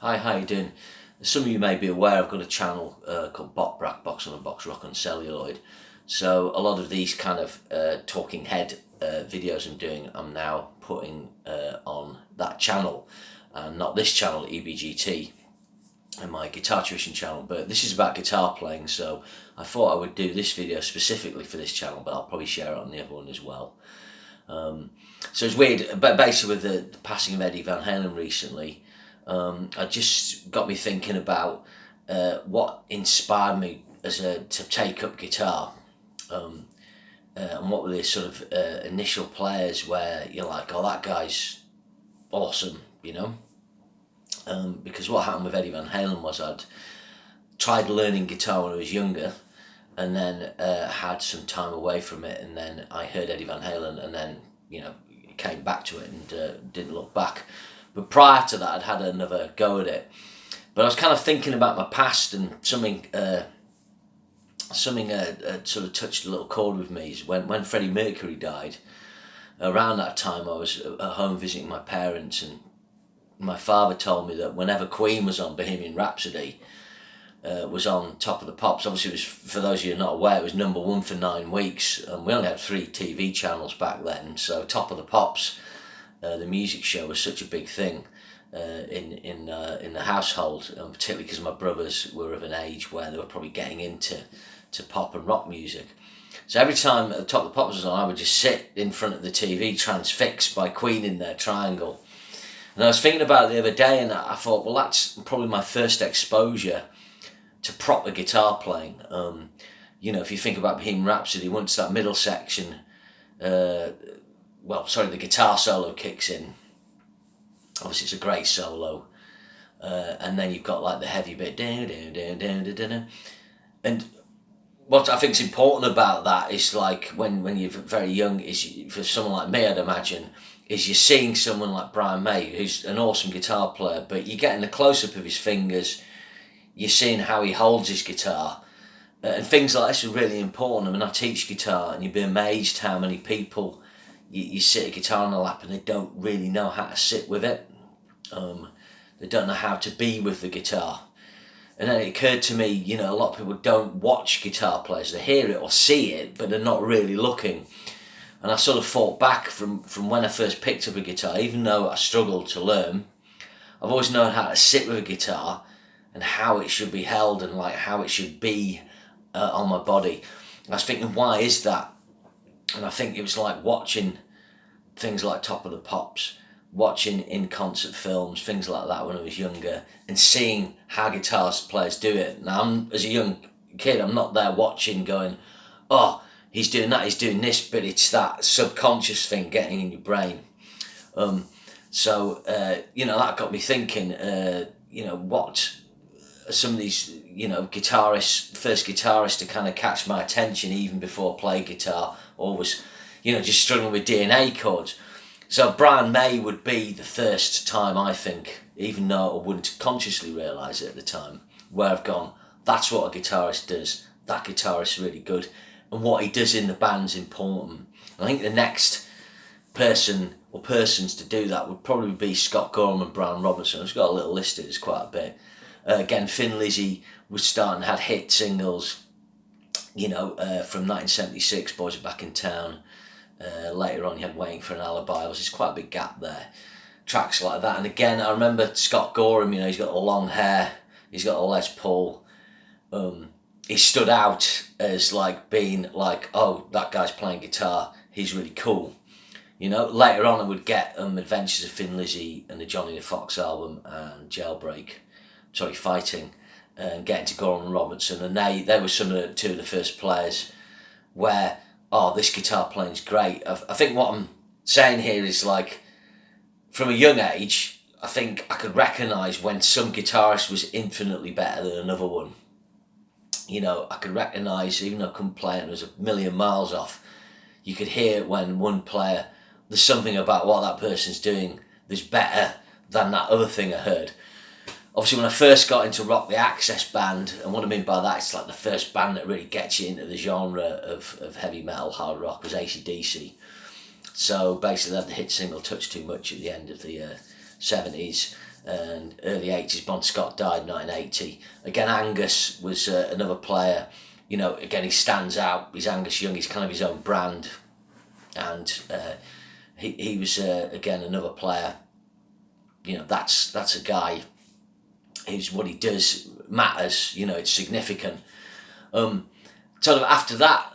Hi, how you doing? Some of you may be aware I've got a channel called Box on a Box Rock on Celluloid. So a lot of these kind of talking head videos I'm doing, I'm now putting on that channel, and not this channel, EBGT, and my guitar tuition channel. But this is about guitar playing, so I thought I would do this video specifically for this channel, but I'll probably share it on the other one as well. So it's weird, but basically with the passing of Eddie Van Halen recently, it just got me thinking about what inspired me to take up guitar, and what were the sort of initial players where you're like, oh, that guy's awesome, you know? Because what happened with Eddie Van Halen was I'd tried learning guitar when I was younger, and then had some time away from it, and then I heard Eddie Van Halen, and then came back to it and didn't look back. But prior to that, I'd had another go at it. But I was kind of thinking about my past, and something sort of touched a little chord with me. Is when Freddie Mercury died. Around that time, I was at home visiting my parents, and my father told me that whenever Queen was on, Bohemian Rhapsody was on Top of the Pops. Obviously, it was, for those of you not aware, it was #1 for 9 weeks, and we only had 3 TV channels back then. So Top of the Pops, the music show, was such a big thing in the household, particularly because my brothers were of an age where they were probably getting into pop and rock music. So every time the Top of the Pops was on, I would just sit in front of the TV, transfixed by Queen in their triangle. And I was thinking about it the other day, and I thought, well, that's probably my first exposure to proper guitar playing. If you think about Bohemian Rhapsody, once that middle section, the guitar solo kicks in, obviously it's a great solo, and then you've got like the heavy bit, and what I think is important about that is, like, when you're very young, is for someone like me, I'd imagine, is you're seeing someone like Brian May, who's an awesome guitar player, but you're getting a close-up of his fingers, you're seeing how he holds his guitar, and things like this are really important. I mean, I teach guitar, and you'd be amazed how many people you sit a guitar on the lap and they don't really know how to sit with it. They don't know how to be with the guitar. And then it occurred to me, a lot of people don't watch guitar players. They hear it or see it, but they're not really looking. And I sort of thought back from when I first picked up a guitar. Even though I struggled to learn, I've always known how to sit with a guitar and how it should be held, and like how it should be on my body. I was thinking, why is that? And I think it was like watching things like Top of the Pops, watching in concert films, things like that when I was younger, and seeing how guitar players do it. Now, as a young kid, I'm not there watching going, oh, he's doing that, he's doing this, but it's that subconscious thing getting in your brain. That got me thinking, what some of these, first guitarists to kind of catch my attention even before I played guitar, or was, just struggling with DNA chords. So Brian May would be the first time, I think, even though I wouldn't consciously realise it at the time, where I've gone, that's what a guitarist does. That guitarist's really good. And what he does in the band's important. I think the next person or persons to do that would probably be Scott Gorham and Brian Robertson. I've got a little list of this quite a bit. Again, Thin Lizzy was starting, had hit singles, from 1976, Boys Are Back in Town. Later on, you had Waiting for an Alibi. There's quite a big gap there. Tracks like that. And again, I remember Scott Gorham, he's got the long hair, he's got a Les Paul. He stood out as like being like, oh, that guy's playing guitar, he's really cool. Later on I would get Adventures of Thin Lizzy and the Johnny the Fox album and Fighting, and getting to Gorham and Robertson, and they were two of the first players where, oh, this guitar playing's great. I think what I'm saying here is, like, from a young age, I think I could recognise when some guitarist was infinitely better than another one. I could recognise, even though I couldn't play it and it was a million miles off, you could hear when one player, there's something about what that person's doing that's better than that other thing I heard. Obviously, when I first got into Rock the Access band, and what I mean by that, it's like the first band that really gets you into the genre of heavy metal, hard rock, was AC/DC. So basically, they had the hit single Touch Too Much at the end of the 70s. and early 80s. Bon Scott died 1980. Again, Angus was another player. You know, again, he stands out. He's Angus Young. He's kind of his own brand, and he was again another player. You know, that's a guy who's, what he does matters. You know, it's significant. Sort of after that,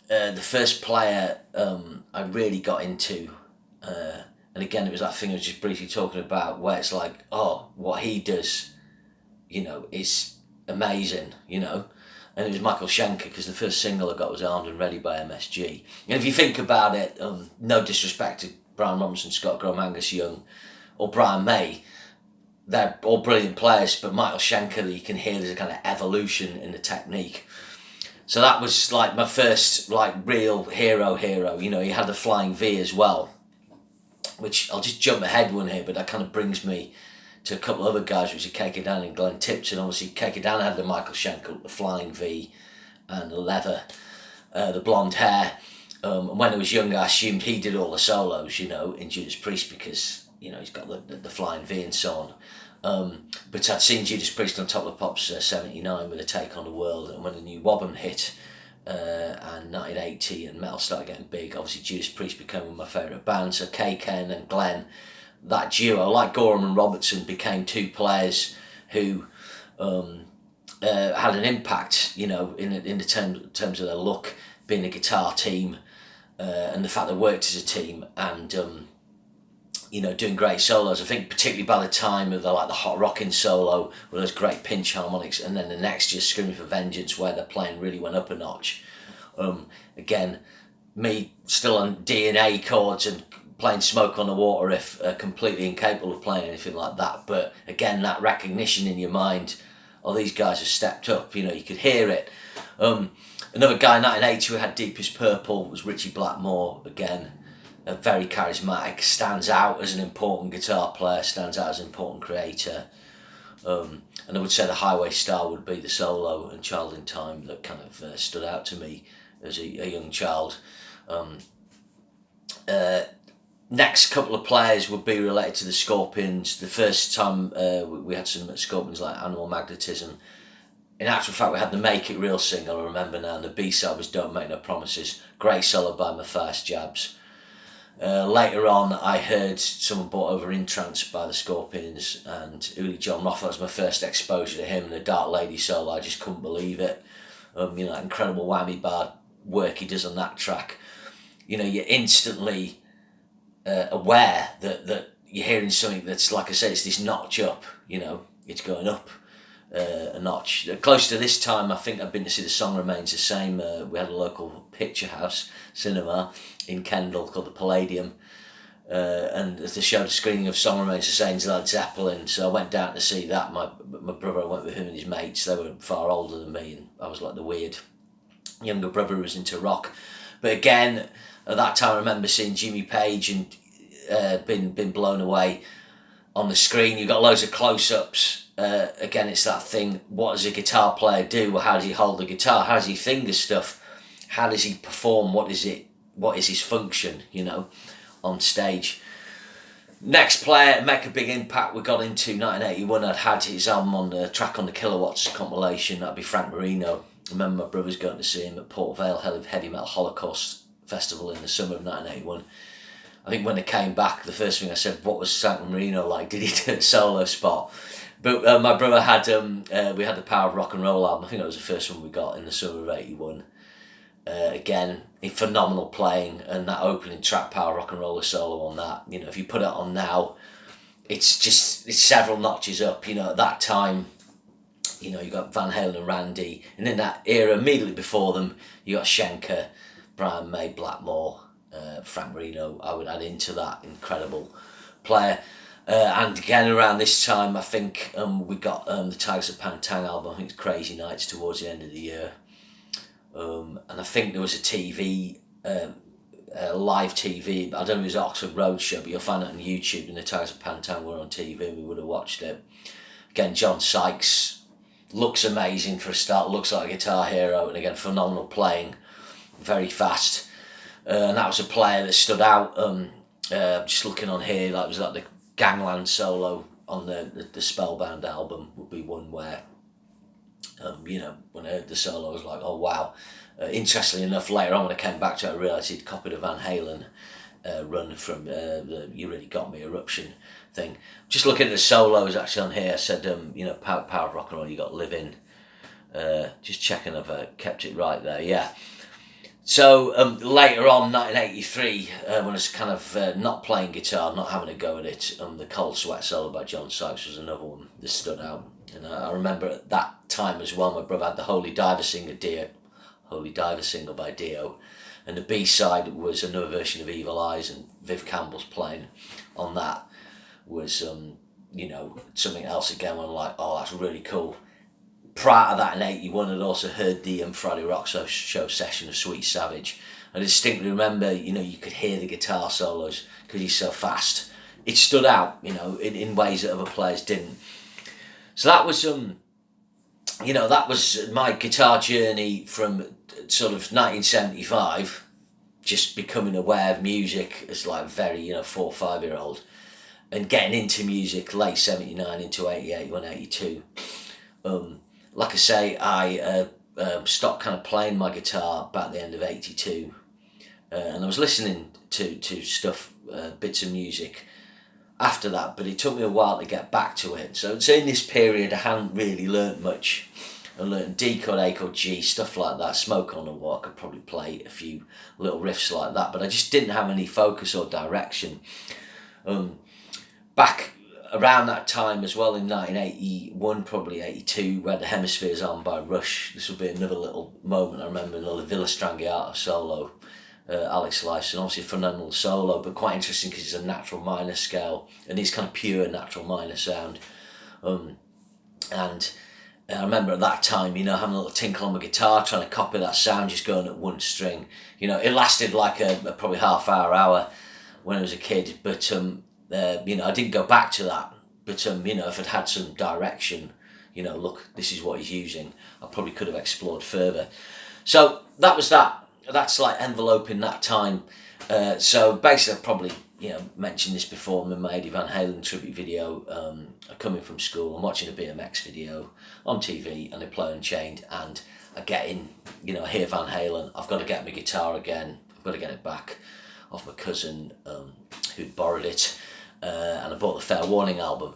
the first player I really got into, and again, it was that thing I was just briefly talking about, where it's like, oh, what he does, you know, is amazing, you know. And it was Michael Schenker, because the first single I got was Armed and Ready by MSG. And if you think about it, no disrespect to Brian Robinson, Scott Graham, Angus Young, or Brian May, they're all brilliant players, but Michael Schenker, you can hear there's a kind of evolution in the technique. So that was like my first like real hero, you know. He had the Flying V as well, which I'll just jump ahead one here, but that kind of brings me to a couple of other guys, which are Keke Dan and Glenn Tipton. Obviously, Keke Dan had the Michael Schenker, the Flying V, and the leather, the blonde hair. And when I was younger, I assumed he did all the solos, you know, in Judas Priest, because, you know, he's got the Flying V and so on. But I'd seen Judas Priest on Top of the Pops 79 with a Take on the World, and when the new Wobben hit, and 1980, and metal started getting big, obviously Judas Priest became one of my favourite bands. So Keke and Glenn, that duo, like Gorham and Robertson, became two players who had an impact, you know, in the terms of their look, being a guitar team, and the fact they worked as a team, and you know, doing great solos. I think particularly by the time of the Hot Rockin' solo, with those great pinch harmonics, and then the next just Screaming for Vengeance, where their playing really went up a notch. Again, me still on DNA chords and playing Smoke on the Water riff, completely incapable of playing anything like that. But again, that recognition in your mind, oh, these guys have stepped up, you know, you could hear it. Another guy in 1980 who had Deepest Purple was Richie Blackmore. Again, very charismatic, stands out as an important guitar player, stands out as an important creator. And I would say the Highway Star would be the solo, and Child in Time that kind of stood out to me as a young child. Next couple of players would be related to the Scorpions. The first time we had some Scorpions like Animal Magnetism. In actual fact, we had the Make It Real single, I remember now, and the B-side was Don't Make No Promises. Great solo by Matthias Jabs. Later on, I heard someone brought over In Trance by the Scorpions, and Uli John Moffat was my first exposure to him, and the Dark Lady solo. I just couldn't believe it. You know, that incredible whammy bar work he does on that track. You know, you're instantly aware that you're hearing something that's, like I said, it's this notch up. You know, it's going up a notch. Close to this time, I think I've been to see The Song Remains the Same. We had a local picture house cinema in Kendal called the Palladium, and they showed a screening of Song Remains the Same's Led Zeppelin, so I went down to see that. My brother, I went with him and his mates. They were far older than me, and I was like the weird younger brother who was into rock. But again, at that time I remember seeing Jimmy Page and been blown away on the screen. You've got loads of close-ups. Again, it's that thing, what does a guitar player do? How does he hold the guitar? How does he finger stuff? How does he perform? What is his function, you know, on stage? Next player to make a big impact, we got into 1981. I'd had his album on the track on the Kilowatts compilation. That'd be Frank Marino. I remember my brothers going to see him at Port Vale Heavy Metal Holocaust Festival in the summer of 1981. I think when they came back, the first thing I said, what was Frank Marino like? Did he do a solo spot? But my brother had, we had the Power of Rock and Roll album. I think that was the first one we got in the summer of 81. Again, phenomenal playing, and that opening track, Power Rock and Roller solo on that, you know, if you put it on now, it's several notches up. You know, at that time, you know, you got Van Halen and Randy, and in that era immediately before them, you got Schenker, Brian May, Blackmore, Frank Marino. I would add into that incredible player. And again, around this time, I think we got the Tigers of Pantang album. I think it's Crazy Nights towards the end of the year. And I think there was a TV, live TV, I don't know if it was Oxford Roadshow, but you'll find it on YouTube, and the Tigers of Pantang were on TV and we would have watched it. Again, John Sykes looks amazing for a start, looks like a guitar hero, and again, phenomenal playing, very fast. And that was a player that stood out. Just looking on here, that was like the Gangland solo on the Spellbound album would be one where, you know, when I heard the solo, I was like, oh wow. Interestingly enough, later on when I came back to it, I realised he'd copied a Van Halen run from the You Really Got Me Eruption thing. Just looking at the solos actually on here, I said, you know, Power of Rock and Roll, you got Live In. Just checking I've kept it right there, yeah. So later on, 1983, when I was kind of not playing guitar, not having a go at it, the Cold Sweat solo by John Sykes was another one that stood out. And I remember at that time as well, my brother had the Holy Diver single by Dio, and the B-side was another version of Evil Eyes, and Viv Campbell's playing on that was, you know, something else again. I'm like, oh, that's really cool. Prior to that in 81, I'd also heard the Friday Rock Show session of Sweet Savage. I distinctly remember, you know, you could hear the guitar solos because he's so fast. It stood out, you know, in ways that other players didn't. So that was, you know, that was my guitar journey from sort of 1975, just becoming aware of music as like very, you know, 4 or 5 year old, and getting into music late 79 into 88, 82. Like I say, I stopped kind of playing my guitar back at the end of 82, and I was listening to stuff, bits of music after that, but it took me a while to get back to it. So in this period I hadn't really learnt much. I learned D chord, A chord, G, stuff like that. Smoke on the Wall, I could probably play a few little riffs like that, but I just didn't have any focus or direction. Back around that time as well, in 1981, probably 82, we had the Hemispheres on by Rush. This will be another little moment I remember, the Villa Strangiato solo, Alex Lifeson, obviously a phenomenal solo, but quite interesting because it's a natural minor scale, and he's kind of pure natural minor sound. And I remember at that time, you know, having a little tinkle on my guitar, trying to copy that sound, just going at one string. You know, it lasted like a probably hour when I was a kid, but you know, I didn't go back to that, but you know, if I'd had some direction, you know, look, this is what he's using, I probably could have explored further. So that was that. That's like enveloping that time. So basically, I've probably, you know, mentioned this before. I'm in my Eddie Van Halen tribute video. Coming from school, I'm watching a BMX video on TV, and they play Unchained, and I get in, you know, I hear Van Halen. I've got to get my guitar again. I've got to get it back off my cousin who'd borrowed it. And I bought the Fair Warning album,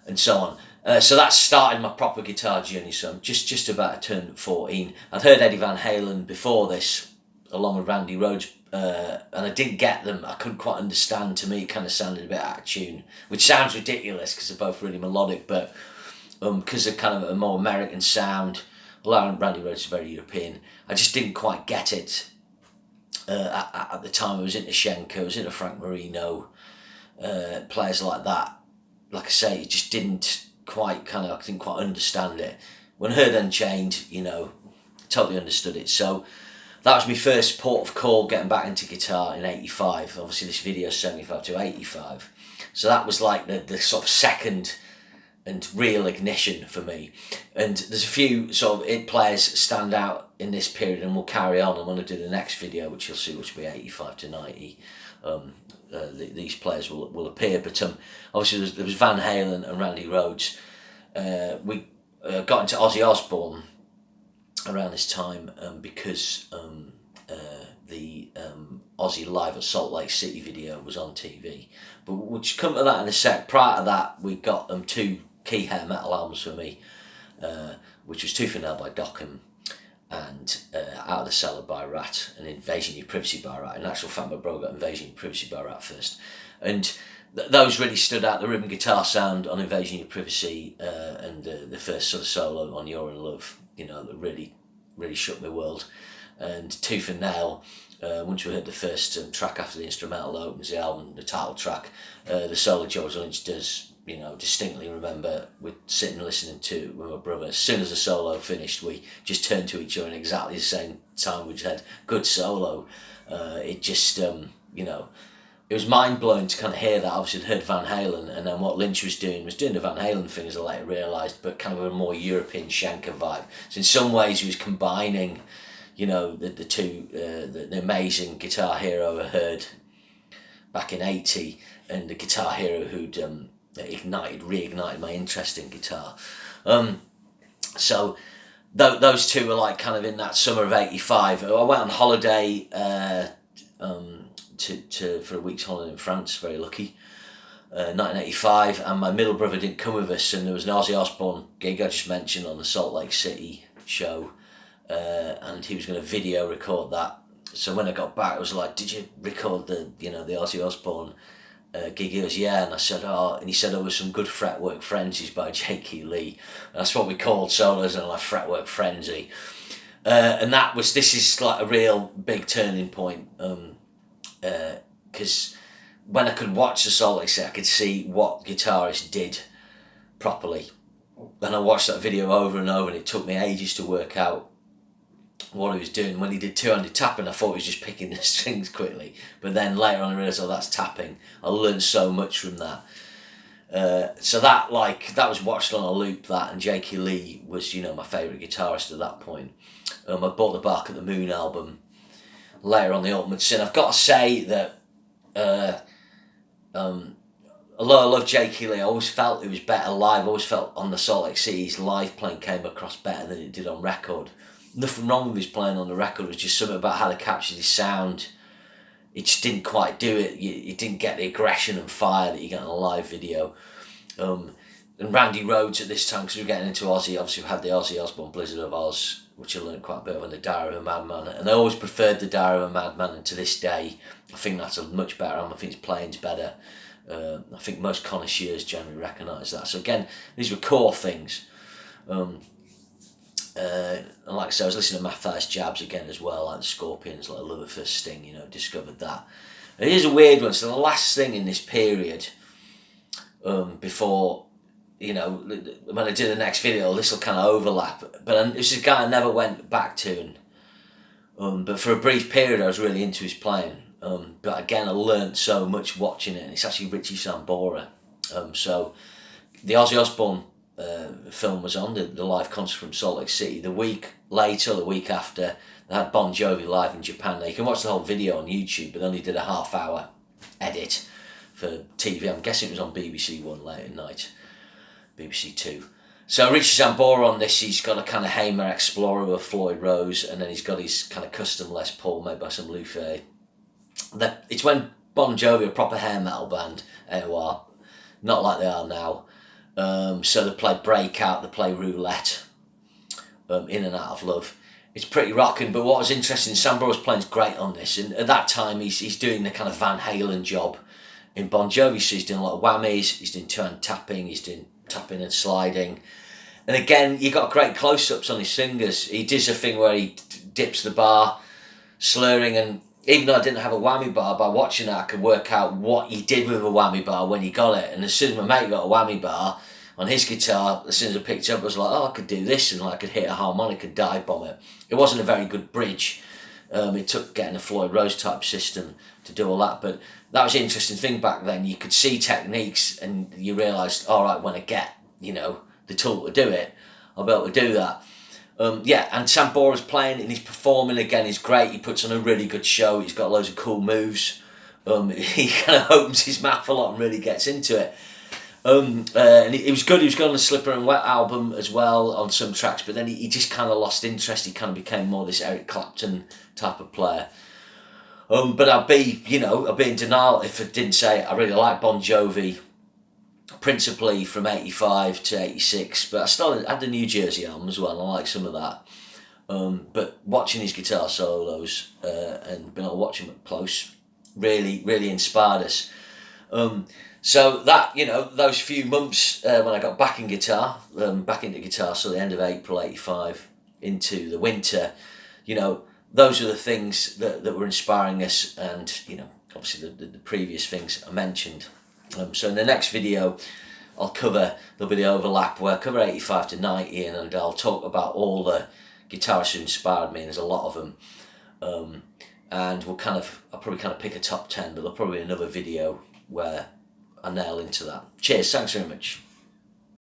and so on. So that started my proper guitar journey. So I'm just about to turn 14. I'd heard Eddie Van Halen before this, along with Randy Rhoads, and I didn't get them. I couldn't quite understand. To me, it kind of sounded a bit out of tune, which sounds ridiculous because they're both really melodic, but because they're kind of a more American sound, although Randy Rhoads is very European, I just didn't quite get it. At the time, I was into Schenker, I was into Frank Marino, players like that. Like I say, it just didn't quite I didn't quite understand it. When I heard Unchained, you know, totally understood it. So that was my first port of call getting back into guitar in 85. Obviously this video is 75 to 85. So that was like the sort of second and real ignition for me. And there's a few sort of players stand out in this period, and we'll carry on. I'm going to do the next video, which you'll see, which will be 85 to 90. These players will appear, but obviously there was Van Halen and Randy Rhoads. We got into Ozzy Osbourne around this time because the Ozzy Live at Salt Lake City video was on TV. But we'll come to that in a sec. Prior to that, we got two key hair metal albums for me, which was Tooth and Nail by Dokken, and Out of the Cellar by Rat, and Invasion of Your Privacy by Rat. In actual fact, my bro got Invasion of Your Privacy by Rat first. And those really stood out. The rhythm guitar sound on Invasion of Your Privacy, and the first sort of solo on You're in Love, you know, that really shook my world. And Tooth and Nail, once we heard the first track after the instrumental opens the album, the title track, the solo George Lynch does, you know, distinctly remember we're sitting listening to it with my brother. As soon as the solo finished, we just turned to each other in exactly the same time. We just had good solo. It just, you know, it was mind-blowing to kind of hear that. Obviously I'd heard Van Halen, and then what Lynch was doing the Van Halen thing, as I later realised, but kind of a more European Schenker vibe. So in some ways he was combining, you know, the two, the amazing Guitar Hero I heard back in 80, and the Guitar Hero who'd reignited my interest in guitar. So those two were like kind of in that summer of '85. I went on holiday for a week's holiday in France, very lucky. 1985, and my middle brother didn't come with us, and there was an Ozzy Osbourne gig I just mentioned on the Salt Lake City show, and he was going to video record that. So when I got back, I was like, "Did you record the Ozzy Osbourne gig?" He goes, "Yeah," and I said, "Oh," and he said, "Oh, with some good fretwork frenzies by J.K. Lee." And that's what we called solos, and like fretwork frenzy. And this is like a real big turning point, because when I could watch the Salt Lake City, I could see what guitarists did properly. And I watched that video over and over, and it took me ages to work out what he was doing. When he did two-handed tapping, I thought he was just picking the strings quickly. But then later on I realised, oh, that's tapping. I learned so much from that. So that was watched on a loop, that, and J.K. Lee was, my favourite guitarist at that point. I bought the Bark at the Moon album later on, the Ultimate Sin. I've got to say that although I love J.K. Lee, I always felt it was better live. I always felt on the Salt Lake City his live playing came across better than it did on record. Nothing wrong with his playing on the record, it was just something about how they captured his sound. It just didn't quite do it. You didn't get the aggression and fire that you get on a live video. And Randy Rhoads at this time, because we were getting into Ozzy, obviously we had the Ozzy Osbourne Blizzard of Oz, which I learned quite a bit of, on the Diary of a Madman. And I always preferred the Diary of a Madman, and to this day, I think that's a much better album. I think his playing's better. I think most connoisseurs generally recognise that. So again, these were core things. And like I said, I was listening to Matthias Jabs again as well, like the Scorpions, like Love at First Sting, discovered that. And here's a weird one. So the last thing in this period, before, when I do the next video, this will kind of overlap. But this is a guy I never went back to. But for a brief period, I was really into his playing. But again, I learned so much watching it, and it's actually Richie Sambora. So the Ozzy Osbourne film was on, the live concert from Salt Lake City. The week later, the week after, they had Bon Jovi live in Japan. Now, you can watch the whole video on YouTube, but they only did a half-hour edit for TV. I'm guessing it was on BBC One late at night, BBC Two. So Richie Sambora on this, he's got a kind of Hamer Explorer with Floyd Rose, and then he's got his kind of custom Les Paul made by some Luthier. It's when Bon Jovi, a proper hair metal band, AOR, not like they are now. So they play Breakout, they play Roulette, In and Out of Love. It's pretty rocking, but what was interesting, Sambora's playing's great on this, and at that time he's doing the kind of Van Halen job in Bon Jovi, so he's doing a lot of whammies, he's doing two-hand tapping, he's doing tapping and sliding. And again, you got great close-ups on his fingers. He does a thing where he dips the bar, slurring, and even though I didn't have a whammy bar, by watching that I could work out what he did with a whammy bar when he got it. And as soon as my mate got a whammy bar on his guitar, as soon as I picked it up, I was like, oh, I could do this, and I could hit a harmonic and dive bomb it. It wasn't a very good bridge. It took getting a Floyd Rose type system to do all that, but that was the interesting thing back then. You could see techniques, and you realised, all right, when I get, the tool to do it, I'll be able to do that. And Sambora's playing and he's performing again. He's great. He puts on a really good show. He's got loads of cool moves. He kind of opens his mouth a lot and really gets into it. And it was good. He was going on the Slipper and Wet album as well on some tracks, but then he just kind of lost interest. He kind of became more this Eric Clapton type of player. But I'd be in denial if I didn't say I really like Bon Jovi, principally from 85 to 86, but I still had the New Jersey album as well, and I like some of that. But watching his guitar solos and being able to watch him up close really, really inspired us. So that, those few months when I got back into guitar, so the end of April 85 into the winter, those are the things that were inspiring us, and, obviously the previous things I mentioned. So in the next video, there'll be the overlap where I cover 85 to 90, and I'll talk about all the guitarists who inspired me, and there's a lot of them. And I'll probably pick a top 10, but there'll probably be another video where I nail into that. Cheers, thanks very much.